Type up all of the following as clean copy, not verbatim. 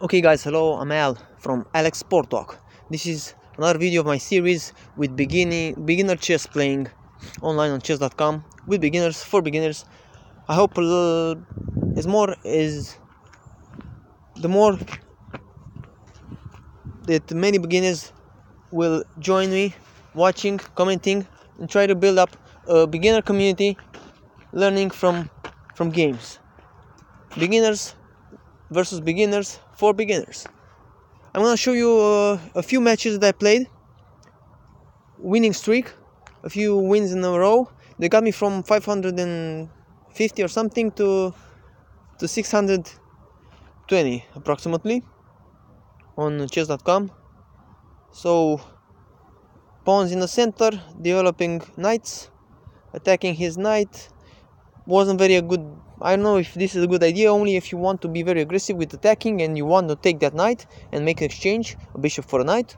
Okay guys, hello, I'm Al from Alex Sport Talk. This is another video of my series with beginner chess playing online on chess.com with beginners for beginners. I hope is more is the more that many beginners will join me watching, commenting, and try to build up a beginner community learning from games. Beginners versus beginners for beginners. I'm gonna show you a few matches that I played. Winning streak, a few wins in a row. They got me from 550 or something to 620 approximately on chess.com. So pawns in the center, developing knights, attacking his knight. Wasn't very good. I don't know if this is a good idea, only if you want to be very aggressive with attacking and you want to take that knight and make an exchange, a bishop for a knight.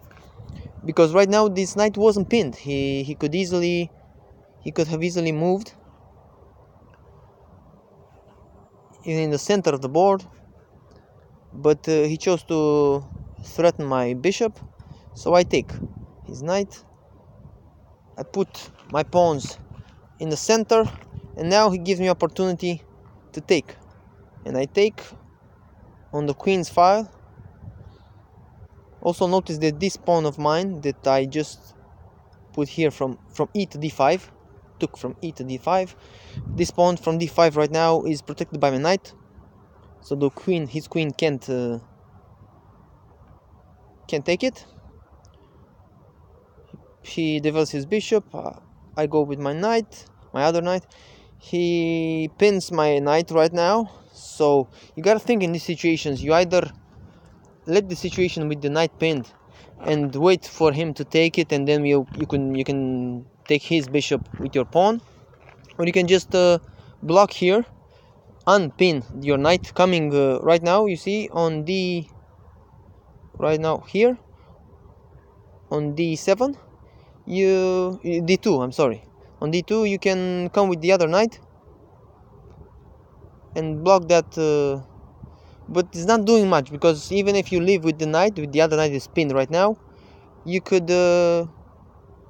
Because right now this knight wasn't pinned. He could have easily moved in the center of the board, but he chose to threaten my bishop, so I take his knight. I put my pawns in the center, and now he gives me opportunity to take, and I take on the queen's file. Also notice that this pawn of mine that I just put here from e to d5, took from e to d5, this pawn from d5 right now is protected by my knight, so the queen, his queen can't take it. He develops his bishop. I go with my knight, my other knight. He pins my knight right now. So you gotta think in these situations. You either let the situation with the knight pinned and wait for him to take it, and then you can take his bishop with your pawn, or you can just block here, unpin your knight coming right now. You see on d right now here on d7. d2, I'm sorry, on d2 you can come with the other knight and block that, but it's not doing much, because even if you leave with the knight, with the other knight is pinned right now, you could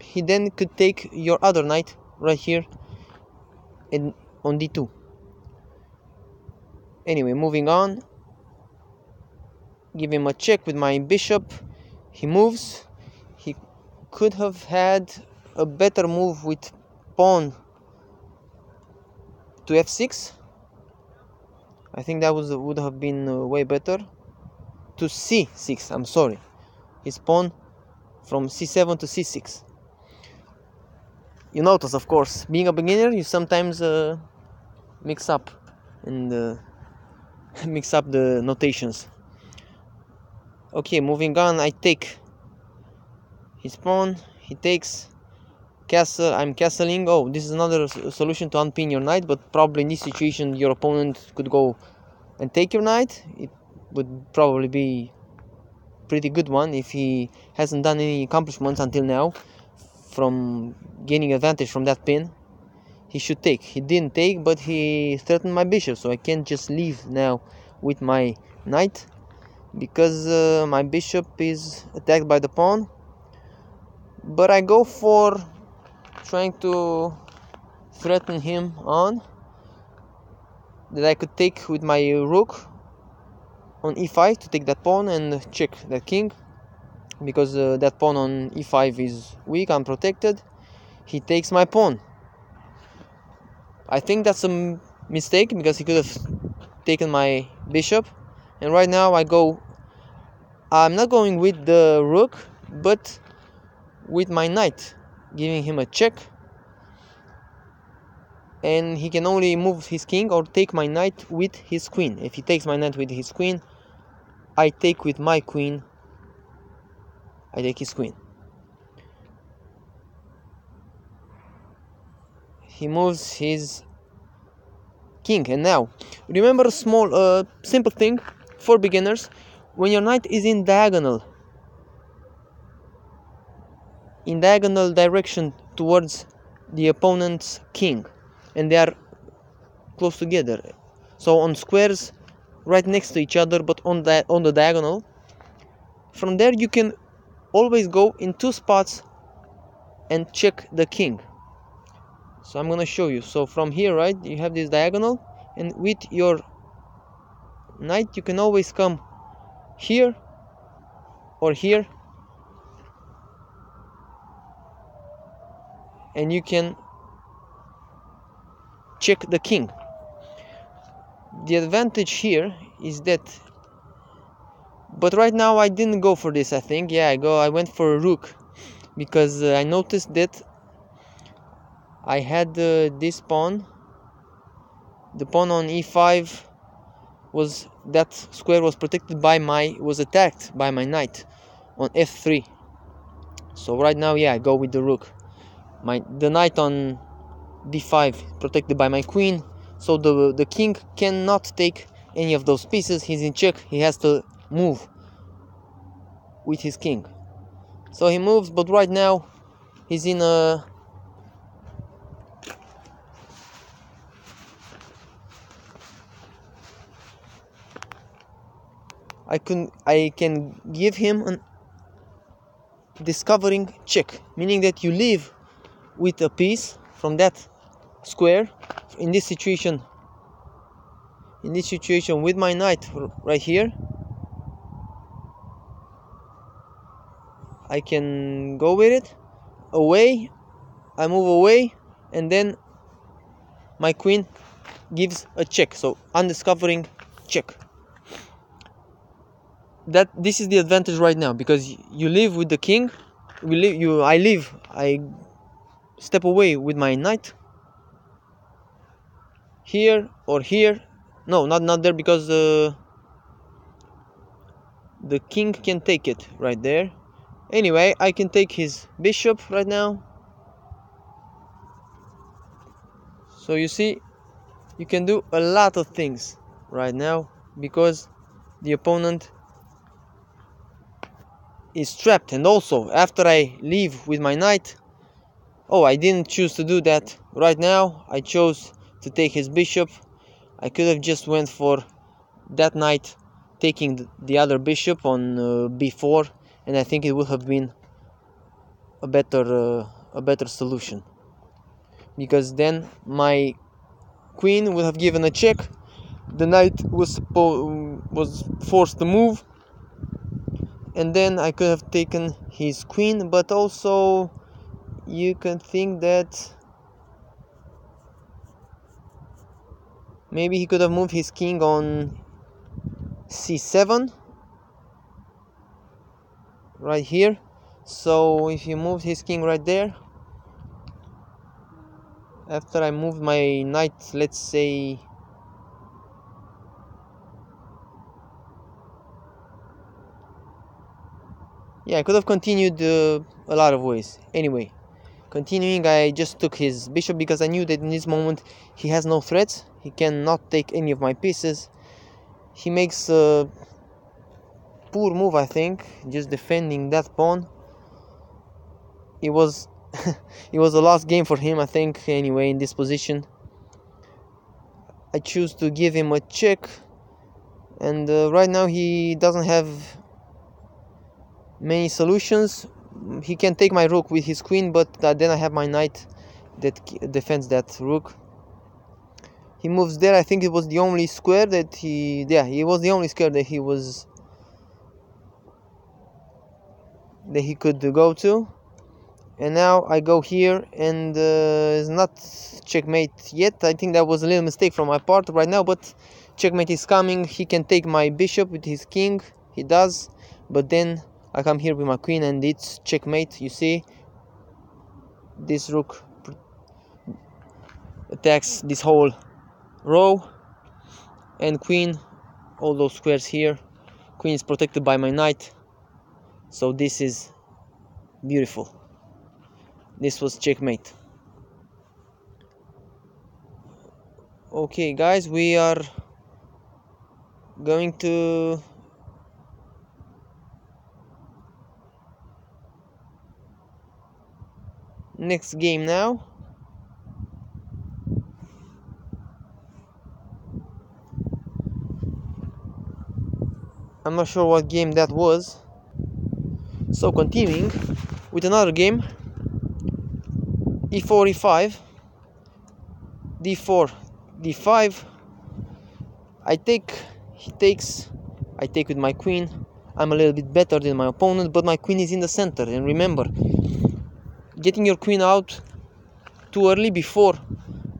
he then could take your other knight right here and on d2. Anyway, moving on, give him a check with my bishop. He moves. He could have had a better move with pawn to f6. I think that would have been way better. To c6, I'm sorry. His pawn from c7 to c6. You notice, of course, being a beginner, you sometimes mix up and mix up the notations. Okay, moving on, I take his pawn. He takes castle. I'm castling. Oh, this is another solution to unpin your knight, but probably in this situation your opponent could go and take your knight. It would probably be a pretty good one if he hasn't done any accomplishments until now from gaining advantage from that pin. He should take. He didn't take, but he threatened my bishop, so I can't just leave now with my knight, because my bishop is attacked by the pawn. But I go for trying to threaten him on that I could take with my rook on e5 to take that pawn and check that king, because that pawn on e5 is weak, unprotected. He takes my pawn. I think that's a mistake, because he could have taken my bishop, and right now I'm not going with the rook, but with my knight, giving him a check, and he can only move his king or take my knight with his queen. If he takes my knight with his queen, I take with my queen. I take his queen. He moves his king, and now remember a small simple thing for beginners. When your knight is in diagonal direction towards the opponent's king, and they are close together, so on squares right next to each other, but on the diagonal. From there you can always go in two spots and check the king. So I'm gonna show you. So from here, right, you have this diagonal, and with your knight you can always come here or here, and you can check the king. The advantage here is that, but right now I didn't go for this. I think, yeah, I went for a rook, because I noticed that I had this pawn. The pawn on e5 that square was protected by was attacked by my knight on f3. So right now, yeah, I go with the rook. The knight on d5 protected by my queen, so the king cannot take any of those pieces. He's in check. He has to move with his king. So he moves, but right now he's in a I can give him an discovering check, meaning that you leave with a piece from that square. In this situation with my knight right here, I can go with it away. I move away, and then my queen gives a check, so undiscovering check. This is the advantage right now, because you live with the king. I step away with my knight here or here. No, not there, because the king can take it right there. Anyway, I can take his bishop right now. So you see, you can do a lot of things right now, because the opponent is trapped. And also, after I leave with my knight, I didn't choose to do that right now. I chose to take his bishop. I could have just went for that knight taking the other bishop on b4, and I think it would have been a better solution, because then my queen would have given a check. The knight was forced to move, and then I could have taken his queen. But also, you can think that maybe he could have moved his king on c7 right here. So if he moved his king right there, after I moved my knight, let's say I could have continued a lot of ways. Anyway, continuing, I just took his bishop, because I knew that in this moment he has no threats. He cannot take any of my pieces. He makes a poor move, I think, just defending that pawn. It was it was a lost game for him, I think. Anyway, in this position, I choose to give him a check, and right now he doesn't have many solutions. He can take my rook with his queen, but then I have my knight that defends that rook. He moves there. I think it was the only square that he was the only square that he could go to. And now I go here, and it's not checkmate yet. I think that was a little mistake from my part right now, but checkmate is coming. He can take my bishop with his king. He does, but then I come here with my queen, and it's checkmate. You see, this rook attacks this whole row, and queen, all those squares here. Queen is protected by my knight, so this is beautiful. This was checkmate. Okay, guys, we are going to next game now. I'm not sure what game that was. So continuing with another game, e4, e5, d4, d5. I take, he takes, I take with my queen. I'm a little bit better than my opponent, but my queen is in the center. And remember, getting your queen out too early before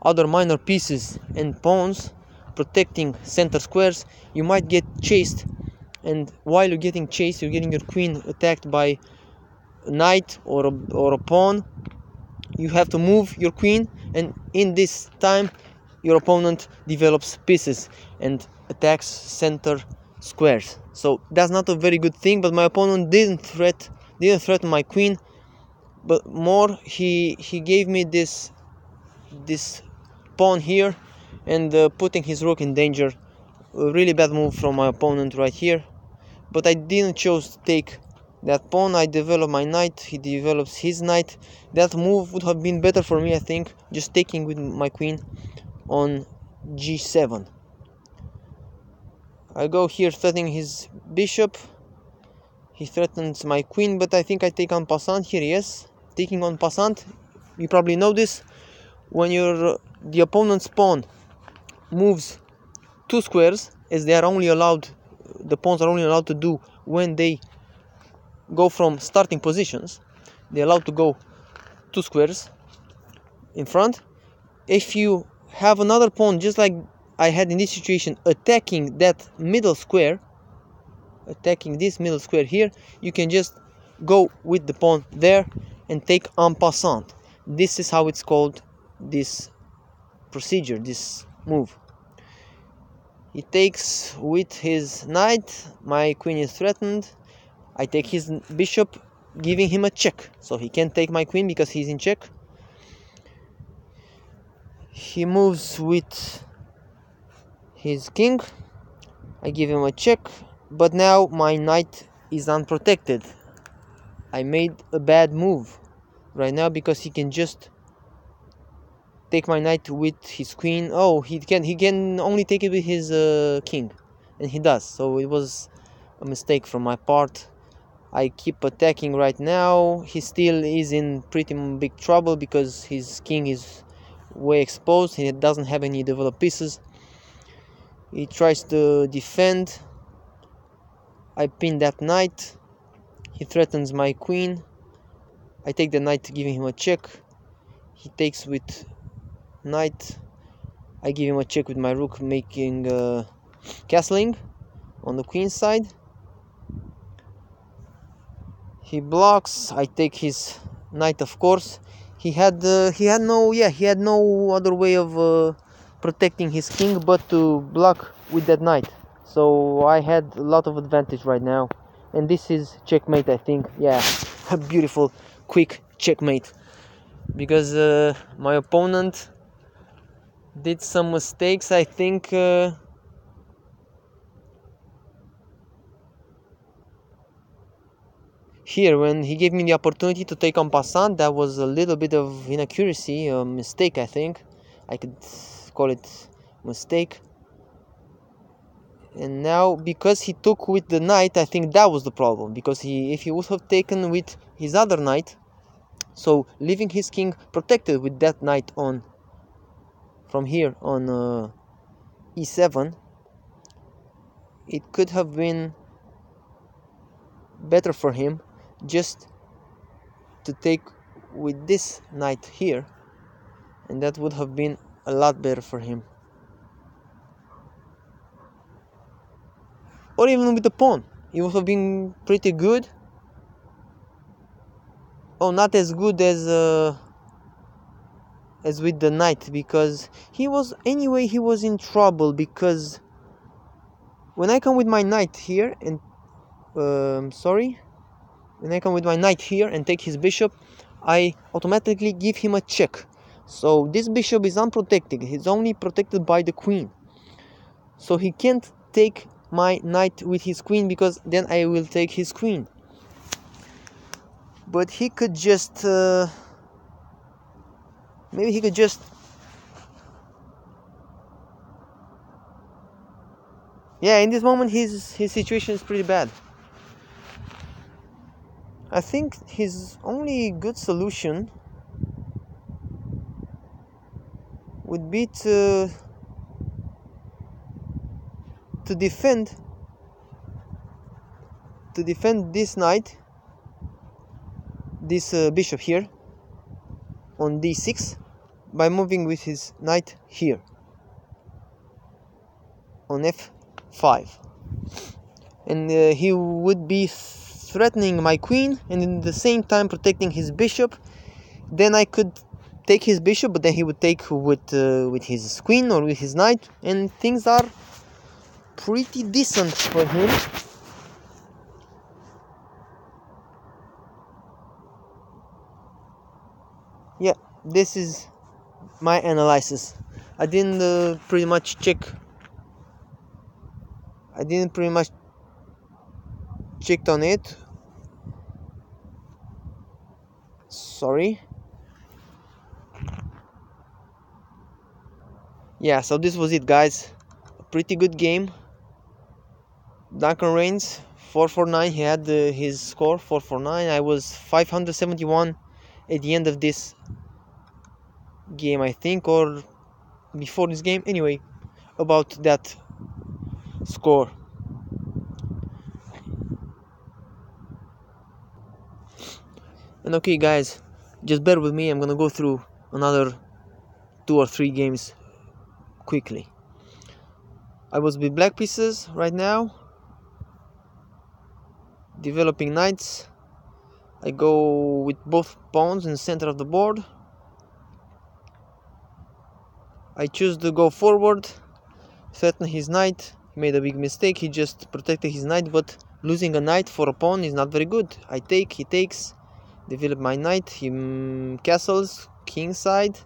other minor pieces and pawns, protecting center squares, you might get chased. And while you're getting chased, you're getting your queen attacked by a knight or a pawn. You have to move your queen, and in this time your opponent develops pieces and attacks center squares. So that's not a very good thing, but my opponent didn't threaten my queen, but more he gave me this pawn here and putting his rook in danger. A really bad move from my opponent right here, but I didn't choose to take that pawn. I develop my knight, he develops his knight. That move would have been better for me, I think, just taking with my queen on g7. I go here threatening his bishop. He threatens my queen, but I think I take en passant here. Yes, taking en passant. You probably know this. When the opponent's pawn moves 2 squares, as they are only allowed, the pawns are only allowed to do when they go from starting positions. They're allowed to go 2 squares in front. If you have another pawn, just like I had in this situation, attacking that middle square, attacking this middle square here, you can just go with the pawn there and take en passant. This is how it's called, this procedure, this move. He takes with his knight, my queen is threatened. I take his bishop, giving him a check, so he can't take my queen because he's in check. He moves with his king. I give him a check, but now my knight is unprotected. I made a bad move right now because he can just take my knight with his queen. Oh, he can only take it with his king, and he does. So it was a mistake from my part. I keep attacking right now. He still is in pretty big trouble because his king is way exposed. He doesn't have any developed pieces. He tries to defend. I pin that knight. He threatens my queen. I take the knight, giving him a check. He takes with knight. I give him a check with my rook, making castling on the queen side. He blocks. I take his knight, of course. He had no other way of protecting his king but to block with that knight. So I had a lot of advantage right now, and this is checkmate, I think. Yeah, a beautiful, quick checkmate, because my opponent did some mistakes, I think. Here, when he gave me the opportunity to take en passant, that was a little bit of inaccuracy, a mistake, I think. I could call it mistake. And now, because he took with the knight, I think that was the problem. Because if he would have taken with his other knight, so leaving his king protected with that knight on, from here on e7, it could have been better for him just to take with this knight here, and that would have been a lot better for him. Or even with the pawn, it would have been pretty good. Oh, not as good as with the knight, because he was in trouble, because when I come with my knight here and when I come with my knight here and take his bishop, I automatically give him a check. So this bishop is unprotected. He's only protected by the queen. So he can't take my knight with his queen, because then I will take his queen. But he could just maybe, Yeah, in this moment his situation is pretty bad. I think his only good solution would be to defend this knight, this bishop here on d6 by moving with his knight here on f5, and he would be threatening my queen and in the same time protecting his bishop. Then I could take his bishop, but then he would take with his queen or with his knight, and things are pretty decent for him. Yeah, this is my analysis. I didn't pretty much checked on it. Sorry. Yeah, so this was it, guys. A pretty good game. Duncan Reigns 449. He had his score 449. I was 571 at the end of this game, I think, or before this game. Anyway, about that score. And okay, guys, just bear with me. I'm gonna go through another 2 or 3 games quickly. I was with black pieces right now, developing knights. I go with both pawns in the center of the board. I choose to go forward, threaten his knight. He made a big mistake. He just protected his knight, but losing a knight for a pawn is not very good. I take, he takes, develop my knight. He castles, king side.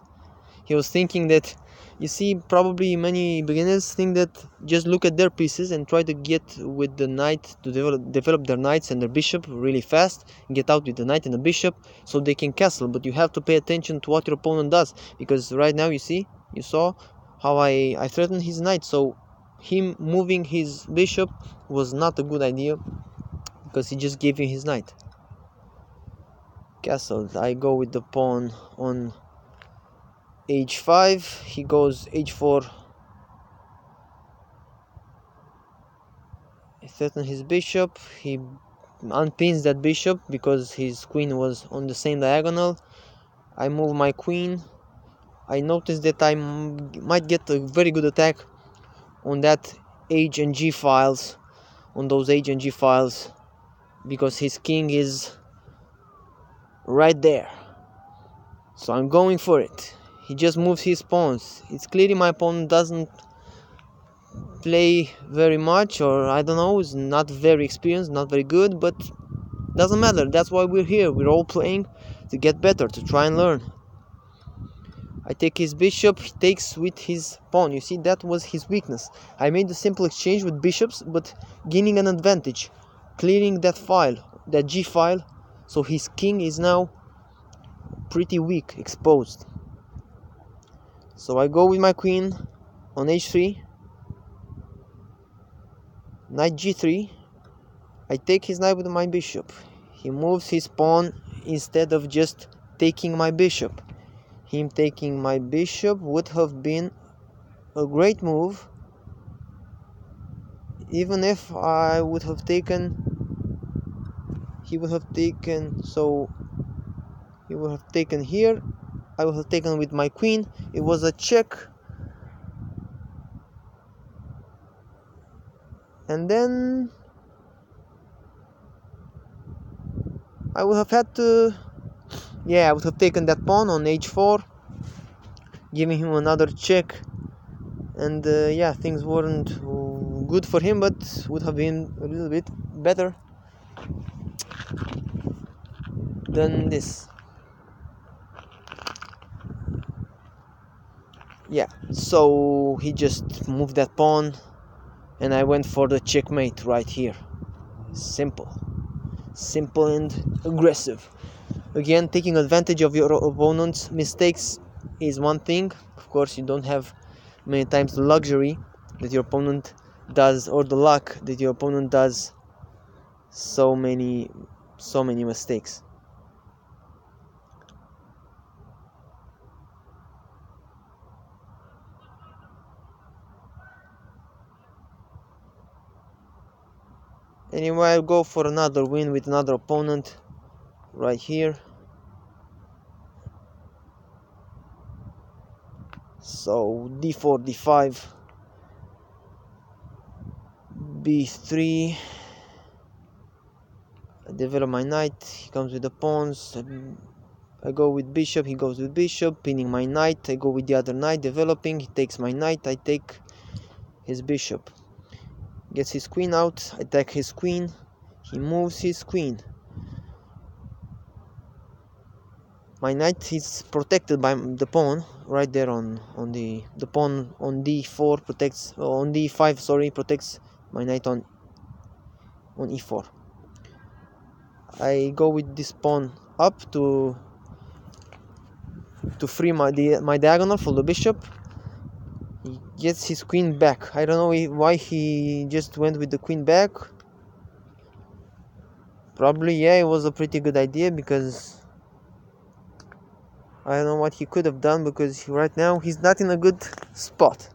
He was thinking that, you see, probably many beginners think that just look at their pieces and try to get with the knight to develop their knights and their bishop really fast, get out with the knight and the bishop so they can castle. But you have to pay attention to what your opponent does, because right now you saw how I threatened his knight, so him moving his bishop was not a good idea because he just gave him his knight. Castled. I go with the pawn on h5, he goes h4. I threaten his bishop, he unpins that bishop because his queen was on the same diagonal. I move my queen. I noticed that I might get a very good attack on that H and G files, because his king is right there. So I'm going for it. He just moves his pawns. It's clearly my opponent doesn't play very much, or I don't know, is not very experienced, not very good, but doesn't matter. That's why we're here. We're all playing to get better, to try and learn. I take his bishop, he takes with his pawn. You see, that was his weakness. I made a simple exchange with bishops, but gaining an advantage, clearing that file, that G file, so his king is now pretty weak, exposed. So I go with my queen on h3, knight g3. I take his knight with my bishop. He moves his pawn instead of just taking my bishop. Him taking my bishop would have been a great move, even if I would have taken, he would have taken, so he would have taken here, I would have taken with my queen. It was a check, and then I would have had to, I would have taken that pawn on h4, giving him another check, and things weren't good for him, but would have been a little bit better than this. So he just moved that pawn, and I went for the checkmate right here. Simple and aggressive. Again, taking advantage of your opponent's mistakes is one thing. Of course, you don't have many times the luxury that your opponent does, or the luck that your opponent does so many mistakes. Anyway, I'll go for another win with another opponent right here. So d4, d5, b3. I develop my knight. He comes with the pawns. I go with bishop. He goes with bishop, pinning my knight. I go with the other knight, developing. He takes my knight. I take his bishop. Gets his queen out. I take his queen. He moves his queen. My knight is protected by the pawn right there on the pawn on d4 protects, on d5, sorry, protects my knight on e4. I go with this pawn up to free my diagonal for the bishop. He gets his queen back. I don't know why he just went with the queen back. Probably, yeah, it was a pretty good idea, because I don't know what he could have done, because right now he's not in a good spot.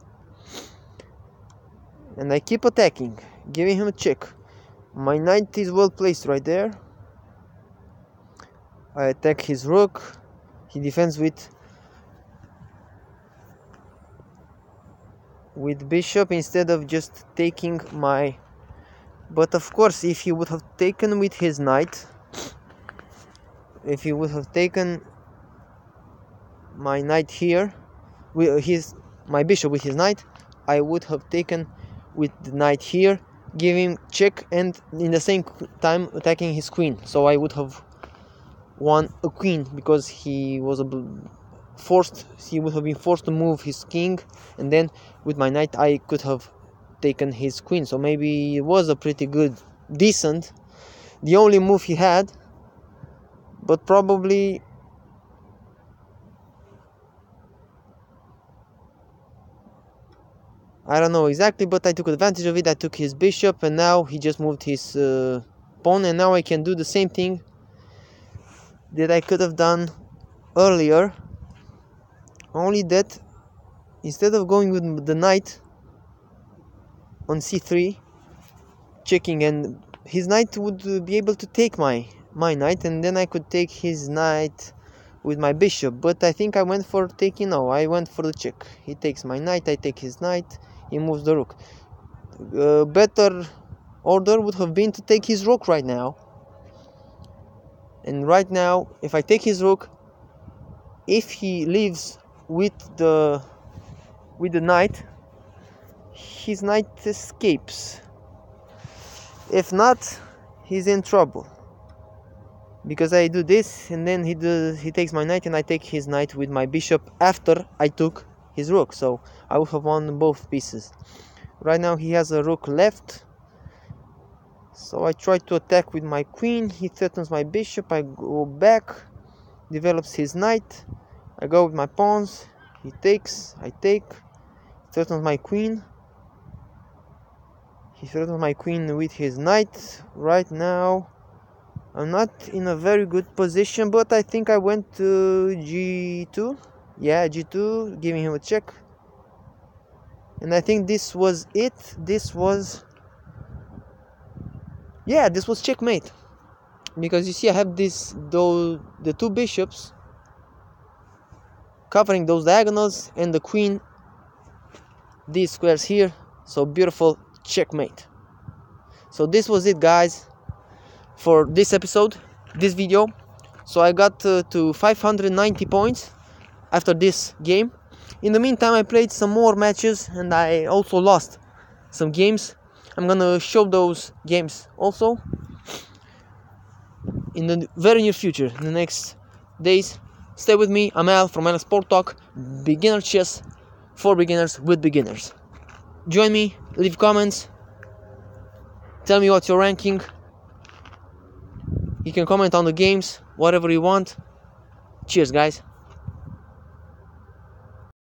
And I keep attacking, giving him a check. My knight is well placed right there. I attack his rook. He defends with bishop instead of just taking my... But of course, if he would have taken with his knight, if he would have taken my knight here, with my bishop with his knight, I would have taken with the knight here, giving check, and in the same time attacking his queen. So I would have won a queen, because he was he would have been forced to move his king, and then with my knight I could have taken his queen. So maybe it was a pretty good, decent, the only move he had, but probably I don't know exactly, but I took advantage of it. I took his bishop, and now he just moved his pawn, and now I can do the same thing that I could have done earlier, only that instead of going with the knight on c3, checking, and his knight would be able to take my knight, and then I could take his knight with my bishop. But I think I went for taking, no, I went for the check. He takes my knight, I take his knight, he moves the rook. Better order would have been to take his rook right now. And right now, if I take his rook, if he leaves with the knight, his knight escapes. If not, he's in trouble, because I do this, and then he takes my knight, and I take his knight with my bishop after I took his rook. So I would have won both pieces. Right now he has a rook left, so I try to attack with my queen. He threatens my bishop. I go back, develops his knight. I go with my pawns. He takes, I take, threatens my queen. He threatens my queen with his knight. Right now I'm not in a very good position, but I think I went to g2. Yeah, g2, giving him a check. And I think this was it. This was checkmate. Because you see, I have the two bishops covering those diagonals, and the queen, these squares here. So beautiful checkmate. So this was it, guys, for this episode, this video. So I got to 590 points after this game. In the meantime, I played some more matches, and I also lost some games. I'm gonna show those games also in the very near future, in the next days. Stay with me. I'm Al from Al Sport Talk, beginner chess for beginners with beginners. Join me, leave comments, tell me what's your ranking. You can comment on the games, whatever you want. Cheers, guys.